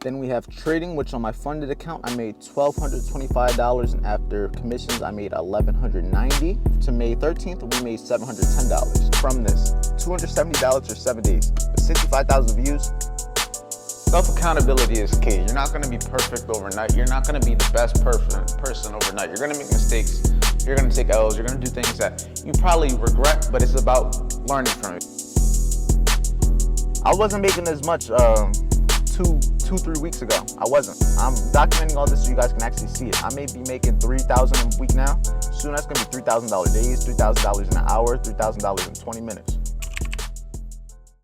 Then we have trading, which on my funded account, I made $1,225, and after commissions, I made $1,190. To May 13th, we made $710 from this. $270 for 7 days, but 65,000 views. Self-accountability is key. You're not gonna be perfect overnight. You're not gonna be the best person overnight. You're gonna make mistakes. You're gonna take L's. You're gonna do things that you probably regret, but it's about learning from it. I wasn't making as much 2-3 weeks ago. I wasn't. I'm documenting all this so you guys can actually see it. I may be making $3,000 a week now. Soon that's gonna be $3,000 days, $3,000 in an hour, $3,000 in 20 minutes.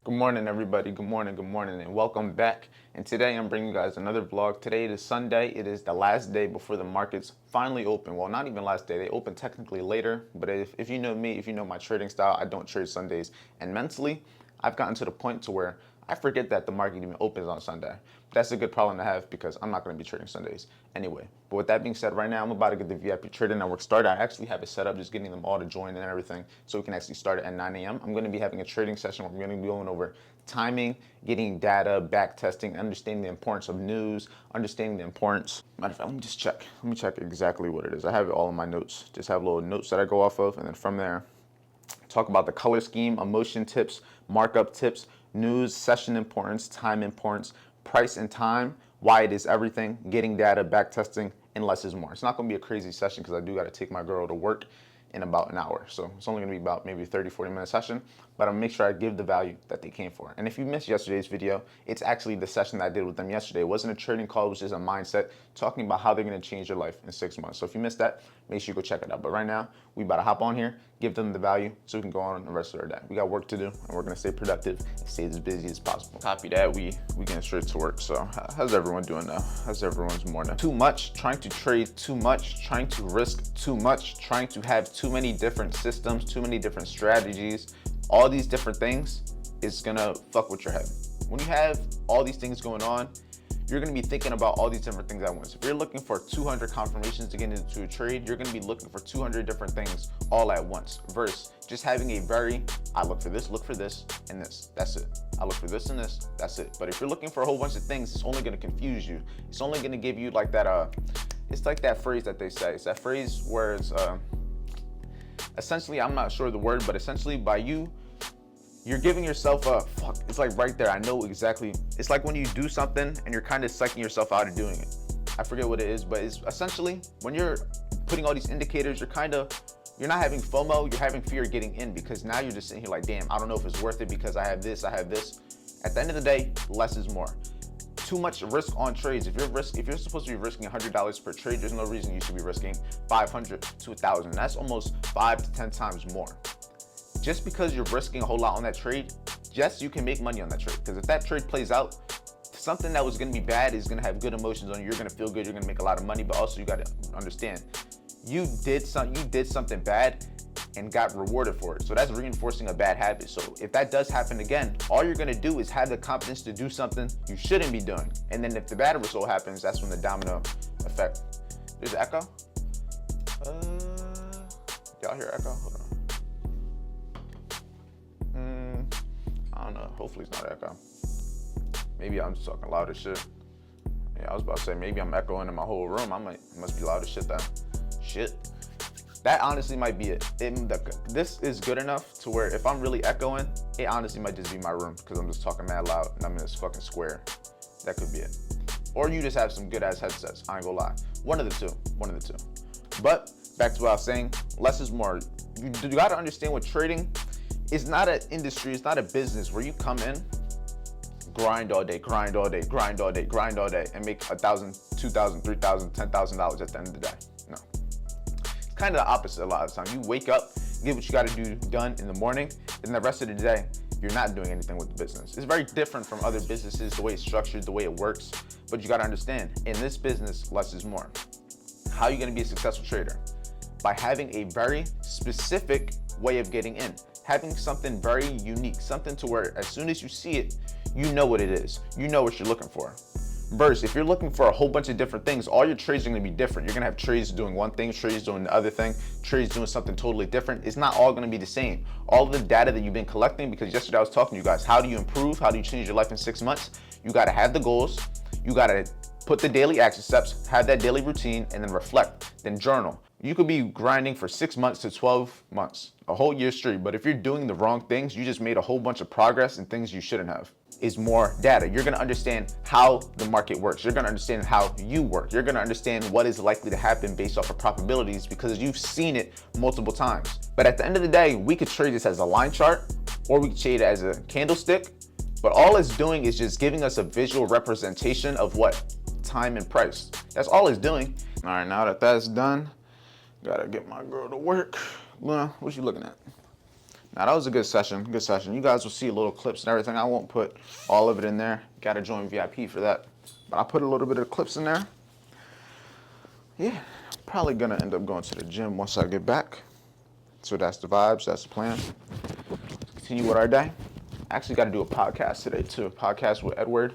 Good morning, everybody. Good morning, and welcome back. And today I'm bringing you guys another vlog. Today it is Sunday. It is the last day before the markets finally open. Well, not even last day. They open technically later, but if you know me, if you know my trading style, I don't trade Sundays. And mentally, I've gotten to the point to where I forget that the market even opens on Sunday. That's a good problem to have because I'm not going to be trading Sundays anyway. But with that being said, right now I'm about to get the VIP Trading Network started. I actually have it set up, just getting them all to join and everything so we can actually start it at 9 a.m. I'm going to be having a trading session where we're going to be going over timing, getting data, back testing, understanding the importance of news, understanding the importance. Matter of fact, let me just check. Let me check exactly what it is. I have it all in my notes. Just have little notes that I go off of, and then from there, talk about the color scheme, emotion tips, markup tips, news, session importance, time importance, price and time, why it is everything, getting data, back testing, and less is more. It's not going to be a crazy session because I do got to take my girl to work in about an hour. So it's only going to be about maybe 30-40 minute session, but I'll make sure I give the value that they came for. And if you missed yesterday's video, it's actually the session that I did with them yesterday. It wasn't a trading call, it was just a mindset talking about how they're going to change their life in 6 months. So if you missed that, make sure you go check it out. But right now, we about to hop on here, give them the value so we can go on the rest of our day. We got work to do, and we're going to stay productive and stay as busy as possible. Copy that, we getting straight to work. So how's everyone doing now? How's everyone's morning? Too much, trying to trade too much, trying to risk too much, trying to have too many different systems, too many different strategies, all these different things is gonna fuck with your head. When you have all these things going on, you're gonna be thinking about all these different things at once. If you're looking for 200 confirmations to get into a trade, you're gonna be looking for 200 different things all at once, versus just having a I look for this, and this, that's it. I look for this and this, that's it. But if you're looking for a whole bunch of things, it's only gonna confuse you. It's only gonna give you like that, it's like that phrase that they say. It's that phrase where it's, essentially, I'm not sure the word, but essentially by you're giving yourself a, fuck, it's like right there, I know exactly. It's like when you do something and you're kind of psyching yourself out of doing it. I forget what it is, but it's essentially when you're putting all these indicators, you're not having FOMO, you're having fear of getting in because now you're just sitting here like, damn, I don't know if it's worth it because I have this. At the end of the day, less is more. Too much risk on trades. If you're supposed to be risking $100 per trade, there's no reason you should be risking 500 to 1,000. That's almost 5 to 10 times more. Just because you're risking a whole lot on that trade, yes, you can make money on that trade. Because if that trade plays out, something that was going to be bad is going to have good emotions on you. You're going to feel good. You're going to make a lot of money. But also, you got to understand, you did something bad and got rewarded for it. So that's reinforcing a bad habit. So if that does happen again, all you're going to do is have the confidence to do something you shouldn't be doing. And then if the bad result happens, that's when the domino effect. There's echo. Y'all hear echo? Hold on. I don't know. Hopefully it's not echo. Maybe I'm just talking loud as shit. Yeah, I was about to say maybe I'm echoing in my whole room. Must be loud as shit then. Shit. That honestly might be it. This is good enough to where if I'm really echoing, it honestly might just be my room because I'm just talking mad loud and I'm in this fucking square. That could be it. Or you just have some good ass headsets. I ain't gonna lie. One of the two. But back to what I was saying, less is more. You gotta understand what trading is. Not an industry, it's not a business where you come in, grind all day, and make $1,000, $2,000, $3,000, $10,000 at the end of the day. No. It's kind of the opposite a lot of the time. You wake up, get what you gotta do done in the morning, and the rest of the day, you're not doing anything with the business. It's very different from other businesses, the way it's structured, the way it works, but you gotta understand, in this business, less is more. How are you gonna be a successful trader? By having a very specific way of getting in. Having something very unique, something to where as soon as you see it, you know what it is. You know what you're looking for. Versus if you're looking for a whole bunch of different things, all your trades are gonna be different. You're gonna have trades doing one thing, trades doing the other thing, trades doing something totally different. It's not all gonna be the same. All of the data that you've been collecting, because yesterday I was talking to you guys, how do you improve? How do you change your life in 6 months? You gotta have the goals. You gotta put the daily action steps, have that daily routine, and then reflect, then journal. You could be grinding for 6 months to 12 months, a whole year straight, but if you're doing the wrong things, you just made a whole bunch of progress in things you shouldn't have. Is more data. You're gonna understand how the market works. You're gonna understand how you work. You're gonna understand what is likely to happen based off of probabilities because you've seen it multiple times. But at the end of the day, we could trade this as a line chart or we could trade it as a candlestick, but all it's doing is just giving us a visual representation of what? Time and price. That's all it's doing. All right, now that that's done, gotta get my girl to work. Luna, what you looking at? Now that was a good session, good session. You guys will see little clips and everything. I won't put all of it in there. Gotta join VIP for that. But I put a little bit of clips in there. Yeah, probably gonna end up going to the gym once I get back. So that's the vibes, that's the plan. Continue with our day. Actually gotta do a podcast today too. A podcast with Edward.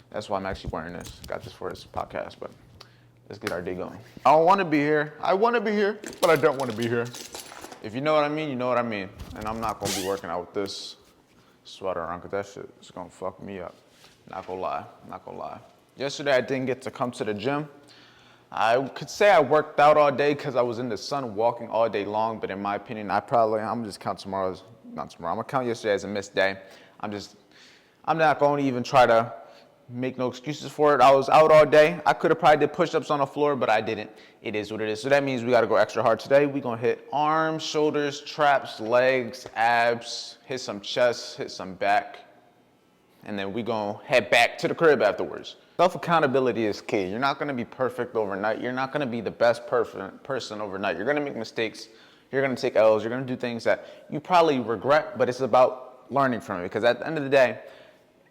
That's why I'm actually wearing this. Got this for his podcast, but let's get our day going. I don't wanna be here. I wanna be here, but I don't wanna be here. If you know what I mean, you know what I mean. And I'm not gonna be working out with this sweater on, cause that shit is gonna fuck me up. Not gonna lie, not gonna lie. Yesterday I didn't get to come to the gym. I could say I worked out all day cause I was in the sun walking all day long, but in my opinion, I'm just count tomorrow's, not tomorrow, I'm gonna count yesterday as a missed day. I'm not gonna even try to make no excuses for it. I was out all day. I could have probably did push-ups on the floor, but I didn't. It is what it is. So that means we gotta go extra hard today. We gonna hit arms, shoulders, traps, legs, abs, hit some chest, hit some back, and then we gonna head back to the crib afterwards. Self-accountability is key. You're not gonna be perfect overnight. You're not gonna be the best person overnight. You're gonna make mistakes. You're gonna take L's. You're gonna do things that you probably regret, but it's about learning from it. Because at the end of the day,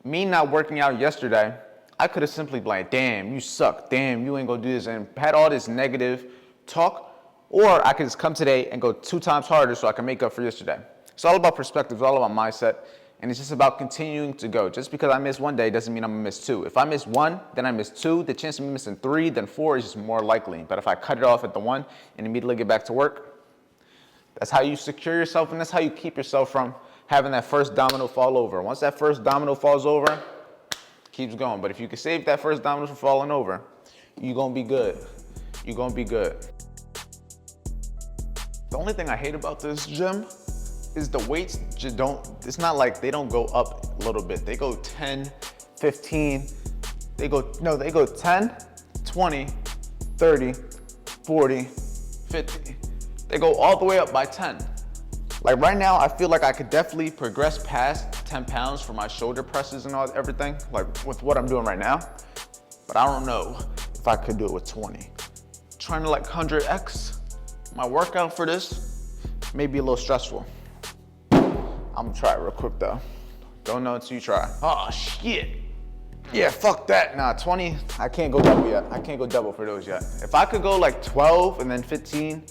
me not working out yesterday, I could have simply been like, damn, you suck. Damn, you ain't gonna do this, and had all this negative talk. Or I could just come today and go 2 times harder so I can make up for yesterday. It's all about perspective. It's all about mindset. And it's just about continuing to go. Just because I miss one day doesn't mean I'm gonna miss 2. If I miss 1, then I miss 2. The chance of me missing 3, then 4 is just more likely. But if I cut it off at the 1 and immediately get back to work, that's how you secure yourself, and that's how you keep yourself from having that first domino fall over. Once that first domino falls over, keeps going. But if you can save that first domino from falling over, you're gonna be good. You're gonna be good. The only thing I hate about this gym is the weights just it's not like they don't go up a little bit. They go 10, 15, they go 10, 20, 30, 40, 50. They go all the way up by 10. Like right now, I feel like I could definitely progress past 10 pounds for my shoulder presses and everything, like with what I'm doing right now. But I don't know if I could do it with 20. Trying to like 100x my workout for this may be a little stressful. I'm gonna try it real quick though. Don't know until you try. Oh shit. Yeah, fuck that. Nah, 20, I can't go double yet. I can't go double for those yet. If I could go like 12 and then 15,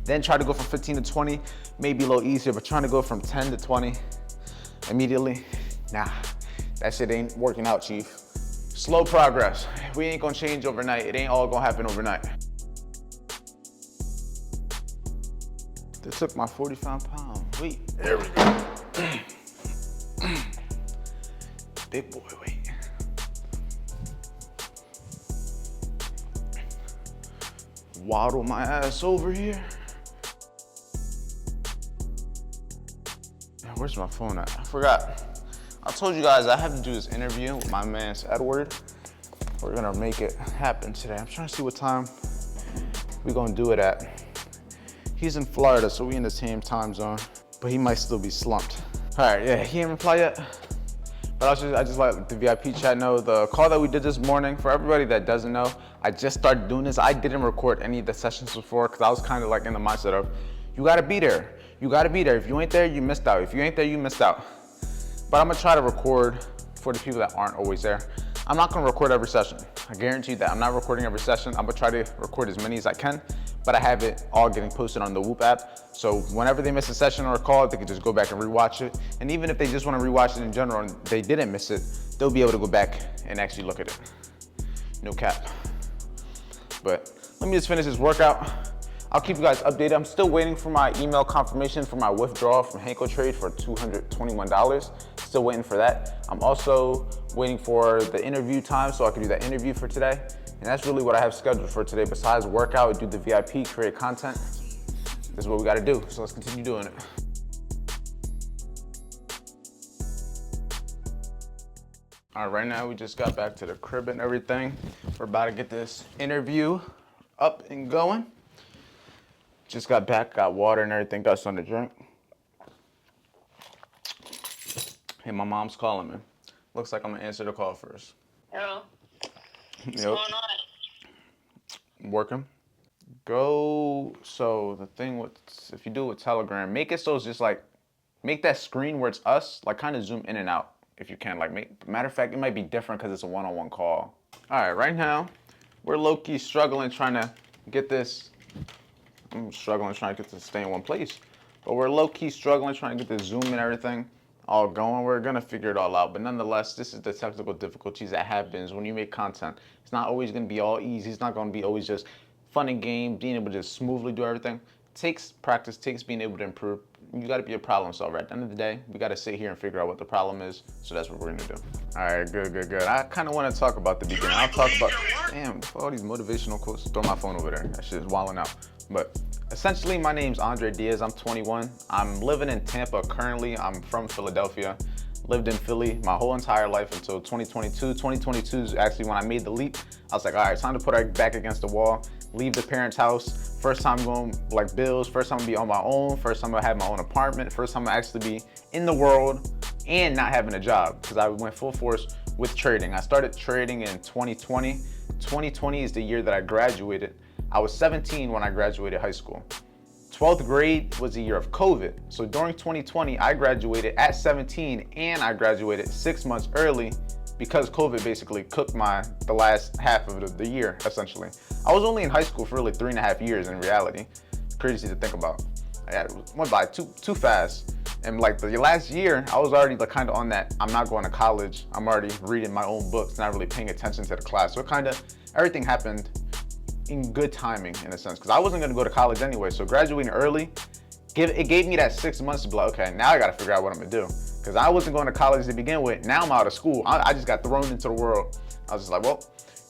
then try to go from 15 to 20, maybe a little easier, but trying to go from 10 to 20 immediately, nah, that shit ain't working out, chief. Slow progress. We ain't gonna change overnight. It ain't all gonna happen overnight. This took my 45-pound weight. There we go. Big boy weight. Waddle my ass over here. Where's my phone at? I forgot. I told you guys I have to do this interview with my man Edward. We're gonna make it happen today. I'm trying to see what time we're gonna do it at. He's in Florida, so we in the same time zone, but he might still be slumped. All right, yeah, he ain't reply yet. But I just let the VIP chat know the call that we did this morning. For everybody that doesn't know, I just started doing this. I didn't record any of the sessions before because I was kind of like in the mindset of, you gotta be there. You gotta be there. If you ain't there, you missed out. If you ain't there, you missed out. But I'm gonna try to record for the people that aren't always there. I'm not gonna record every session. I guarantee you that. I'm not recording every session. I'm gonna try to record as many as I can, but I have it all getting posted on the Whoop app. So whenever they miss a session or a call, they can just go back and rewatch it. And even if they just wanna rewatch it in general and they didn't miss it, they'll be able to go back and actually look at it. No cap. But let me just finish this workout. I'll keep you guys updated. I'm still waiting for my email confirmation for my withdrawal from Hanko Trade for $221. Still waiting for that. I'm also waiting for the interview time so I can do that interview for today. And that's really what I have scheduled for today. Besides workout, do the VIP, create content. This is what we gotta do. So let's continue doing it. All right, right now we just got back to the crib and everything. We're about to get this interview up and going. Just got back, got water and everything, got something to drink. Hey, my mom's calling me. Looks like I'm gonna answer the call first. Hello. What's Yep. going on? Working. So the thing with, if you do it with Telegram, make it so it's just like, make that screen where it's us, like kind of zoom in and out if you can. Like, matter of fact, it might be different because it's a one-on-one call. All right, right now, we're low-key struggling trying to get this. I'm struggling trying to get this to stay in one place. But we're low-key struggling trying to get this Zoom and everything all going. We're gonna figure it all out. But nonetheless, this is the technical difficulties that happens when you make content. It's not always gonna be all easy. It's not gonna be always just fun and game, being able to just smoothly do everything. It takes practice, takes being able to improve. You gotta be a problem solver. At the end of the day, we gotta sit here and figure out what the problem is. So that's what we're gonna do. All right, good. I kind of want to talk about the beginning. I'll talk about, damn, all these motivational quotes. Throw my phone over there. That shit is wilding out. But essentially, my name's Andre Diaz. I'm 21. I'm living in Tampa currently. I'm from Philadelphia. Lived in Philly my whole entire life until 2022. 2022 is actually when I made the leap. I was like, all right, time to put our back against the wall, leave the parents' house. First time going like bills, first time to be on my own, first time I have my own apartment, first time I actually be in the world and not having a job, because I went full force with trading. I started trading in 2020. 2020 is the year that I graduated. I was 17 when I graduated high school. 12th grade was the year of COVID. So during 2020, I graduated at 17 and I graduated 6 months early because COVID basically cooked the last half of the year, essentially. I was only in high school for really 3.5 years in reality. It's crazy to think about. It went by too fast. And like the last year, I was already like kind of on that, I'm not going to college. I'm already reading my own books, not really paying attention to the class. So everything happened in good timing in a sense, because I wasn't gonna go to college anyway. So graduating early, it gave me that 6 months to be like, okay, now I gotta figure out what I'm gonna do. Because I wasn't going to college to begin with. Now I'm out of school. I just got thrown into the world. I was just like, well,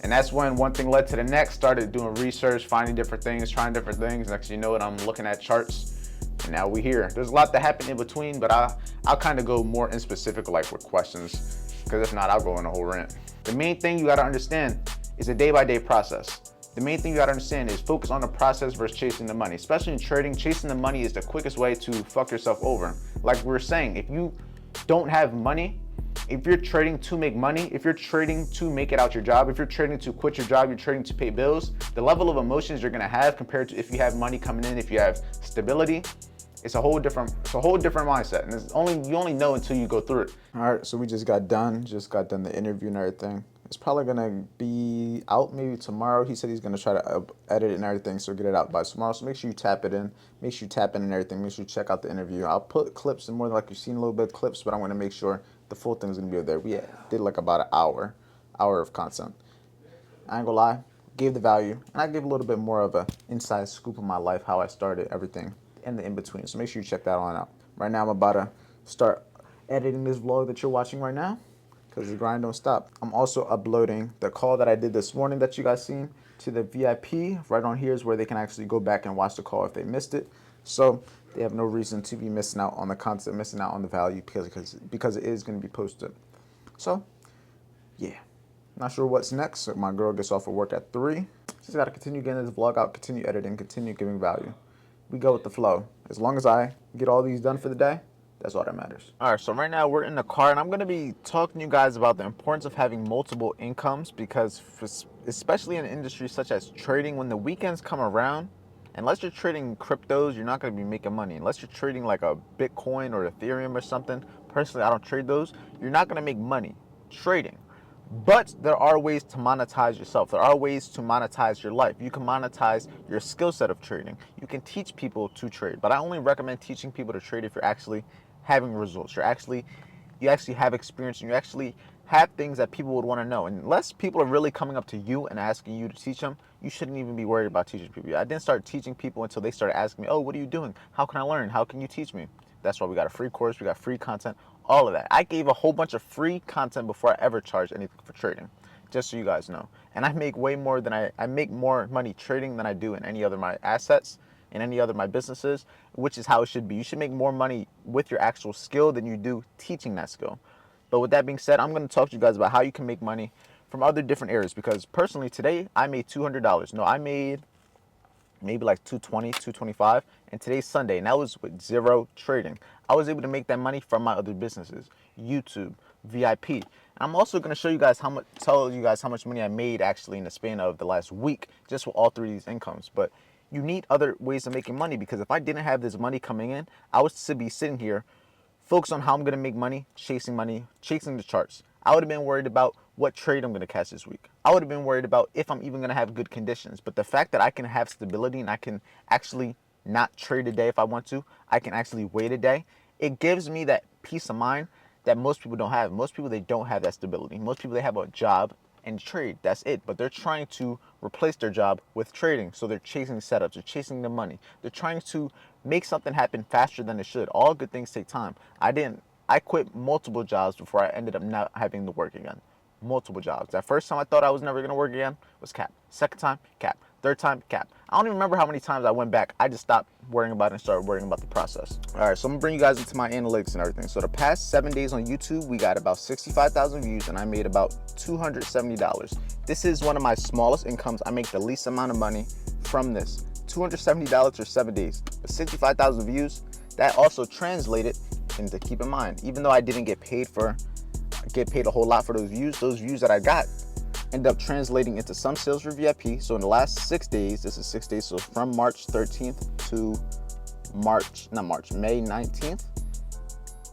and that's when one thing led to the next. Started doing research, finding different things, trying different things. Next thing you know it, I'm looking at charts, and now we're here. There's a lot that happened in between, but I'll kind of go more in specific, like with questions, because if not, I'll go on a whole rant. The main thing you gotta understand is a day-by-day process. The main thing you gotta understand is focus on the process versus chasing the money. Especially in trading, chasing the money is the quickest way to fuck yourself over. Like we were saying, if you don't have money, if you're trading to make money, if you're trading to make it out your job, if you're trading to quit your job, you're trading to pay bills, the level of emotions you're gonna have compared to if you have money coming in, if you have stability, it's a whole different mindset. And you only know until you go through it. All right, so we just got done the interview and everything. It's probably gonna be out maybe tomorrow. He said he's gonna try to edit it and everything, so get it out by tomorrow. So make sure you tap it in, make sure you tap in and everything. Make sure you check out the interview. I'll put clips, and more than like you've seen a little bit of clips, but I want to make sure the full thing is gonna be there. We did like about an hour of content. I ain't gonna lie, gave the value, and I gave a little bit more of a inside scoop of my life, how I started everything, and the in between. So make sure you check that on out. Right now, I'm about to start editing this vlog that you're watching right now, because the grind don't stop. I'm also uploading the call that I did this morning that you guys seen to the VIP. Right on here is where they can actually go back and watch the call if they missed it. So they have no reason to be missing out on the content, missing out on the value, because it is going to be posted. So yeah, not sure what's next. So my girl gets off of work at 3. Just got to continue getting this vlog out, continue editing, continue giving value. We go with the flow. As long as I get all these done for the day, that's all that matters. All right, so right now we're in the car, and I'm going to be talking to you guys about the importance of having multiple incomes, because especially in an industry such as trading, when the weekends come around, unless you're trading cryptos, you're not going to be making money. Unless you're trading like a Bitcoin or Ethereum or something. Personally, I don't trade those. You're not going to make money trading. But there are ways to monetize yourself. There are ways to monetize your life. You can monetize your skill set of trading. You can teach people to trade. But I only recommend teaching people to trade if you're actually having results. You actually have experience, and you actually have things that people would want to know. And unless people are really coming up to you and asking you to teach them, you shouldn't even be worried about teaching people. I didn't start teaching people until they started asking me, oh, what are you doing? How can I learn? How can you teach me? That's why we got a free course. We got free content all of that. I gave a whole bunch of free content before I ever charged anything for trading, just so you guys know. And I make way more than I make more money trading than I do in any other my assets, in any other my businesses, which is how it should be. You should make more money with your actual skill than you do teaching that skill. But with that being said, I'm going to talk to you guys about how you can make money from other different areas, because personally today I made $200. No, I made maybe like 220, 225, and today's Sunday, and that was with zero trading. I was able to make that money from my other businesses, YouTube, VIP. And I'm also going to show you guys tell you guys how much money I made actually in the span of the last week, just with all three of these incomes. But you need other ways of making money, because if I didn't have this money coming in, I would still be sitting here focused on how I'm going to make money, chasing the charts. I would have been worried about what trade I'm going to catch this week. I would have been worried about if I'm even going to have good conditions. But the fact that I can have stability and I can actually not trade a day if I want to, I can actually wait a day, it gives me that peace of mind that most people don't have. Most people, they don't have that stability. Most people, they have a job and trade. That's it. But they're trying to replace their job with trading. So they're chasing setups. They're chasing the money. They're trying to make something happen faster than it should. All good things take time. I quit multiple jobs before I ended up not having to work again. Multiple jobs. That first time I thought I was never going to work again was cap. Second time, cap. Third time, cap. I don't even remember how many times I went back. I just stopped worrying about it and started worrying about the process. All right, so I'm going to bring you guys into my analytics and everything. So the past 7 days on YouTube, we got about 65,000 views and I made about $270. This is one of my smallest incomes. I make the least amount of money from this. $270 for 7 days. But 65,000 views, that also translated into, keep in mind, even though I didn't get paid a whole lot for those views that I got end up translating into some sales for VIP. So in the last 6 days, this is 6 days, so from March 13th to May 19th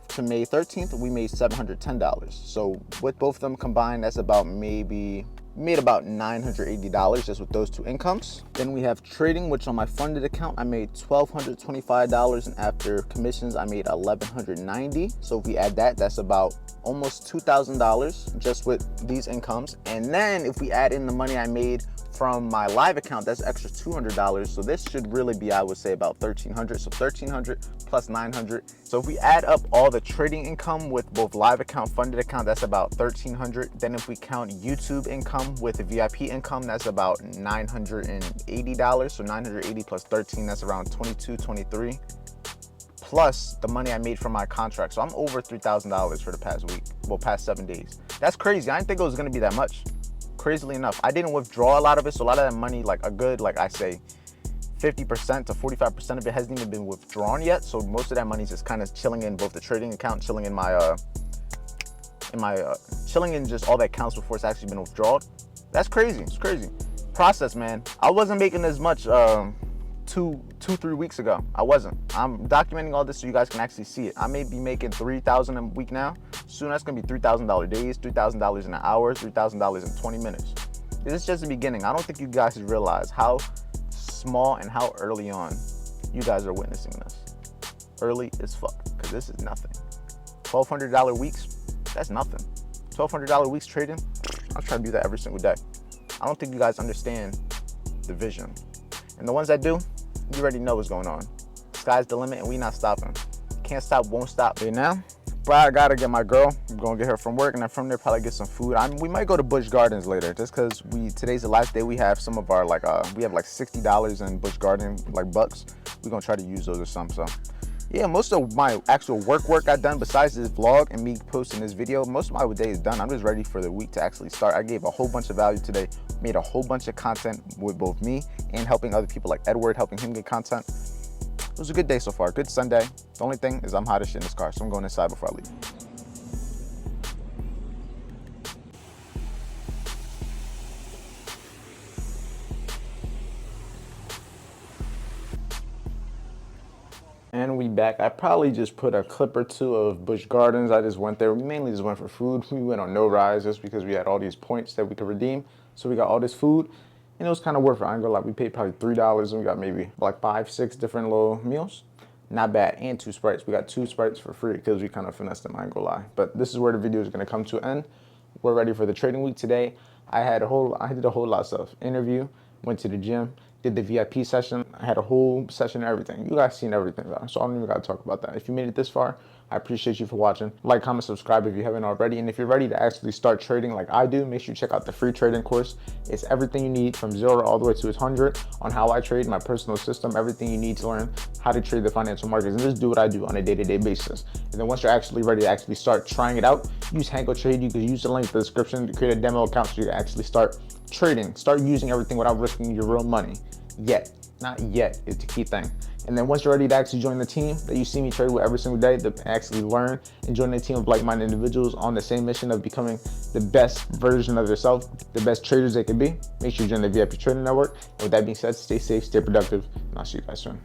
to May 13th, we made $710. So with both of them combined, that's about made about $980 just with those two incomes. Then we have trading, which on my funded account, I made $1,225, and after commissions, I made $1,190. So if we add that, that's about almost $2,000 just with these incomes. And then if we add in the money I made from my live account, that's extra $200. So this should really be, I would say, about $1,300. So $1,300 plus $900. So if we add up all the trading income with both live account, funded account, that's about $1,300. Then if we count YouTube income with the VIP income, that's about $980. So 980 plus 13, that's around 22, 23. Plus the money I made from my contract. So I'm over $3,000 for the past 7 days. That's crazy. I didn't think it was gonna be that much. Crazily enough, I didn't withdraw a lot of it, so a lot of that money, like a good, like I say, 50% to 45% of it hasn't even been withdrawn yet. So most of that money is just kind of chilling in both the trading account, chilling in my chilling in just all the accounts before it's actually been withdrawn. That's crazy. It's crazy. Process, man. I wasn't making as much 2-3 weeks ago. I wasn't. I'm documenting all this so you guys can actually see it. I may be making $3,000 a week now. Soon that's gonna be $3,000 days, $3,000 in an hour, $3,000 in 20 minutes. This is just the beginning. I don't think you guys realize how small and how early on you guys are witnessing this. Early as fuck, because this is nothing. $1,200 weeks, that's nothing. $1,200 weeks trading, I'm trying to do that every single day. I don't think you guys understand the vision. And the ones that do, you already know what's going on. Sky's the limit and we not stopping. Can't stop, won't stop. Right now, but I gotta get my girl. I'm gonna get her from work, and then from there probably get some food. We might go to Busch Gardens later, just cause today's the last day we have some of our we have like $60 in Busch Garden bucks. We're gonna try to use those or something. So yeah, most of my actual work I done besides this vlog and me posting this video, most of my day is done. I'm just ready for the week to actually start. I gave a whole bunch of value today, made a whole bunch of content with both me and helping other people like Edward, helping him get content. It was a good day so far, good Sunday. The only thing is I'm hot as shit in this car, so I'm going inside before I leave. And we back. I probably just put a clip or two of Busch Gardens. I just went there. We mainly just went for food. We went on no rise just because we had all these points that we could redeem. So we got all this food. And it was kind of worth it. I ain't gonna lie, we paid probably $3 and we got maybe like 5-6 different little meals. Not bad. And 2 Sprites. We got 2 Sprites for free because we kind of finessed them, I ain't gonna lie. But this is where the video is gonna come to an end. We're ready for the trading week today. I did a whole lot of stuff. Interview, went to the gym, did the VIP session. I had a whole session and everything. You guys seen everything though, so I don't even gotta talk about that. If you made it this far, I appreciate you for watching. Like, comment, subscribe if you haven't already. And if you're ready to actually start trading like I do, make sure you check out the free trading course. It's everything you need from 0 all the way to 100 on how I trade, my personal system, everything you need to learn how to trade the financial markets and just do what I do on a day-to-day basis. And then once you're actually ready to actually start trying it out, use Hanko Trade. You can use the link in the description to create a demo account so you can actually start trading, start using everything without risking your real money. Not yet is the key thing. And then once you're ready to actually join the team that you see me trade with every single day, to actually learn and join a team of like-minded individuals on the same mission of becoming the best version of yourself, the best traders they can be, make sure you join the VIP Trading Network. And with that being said, stay safe, stay productive, and I'll see you guys soon.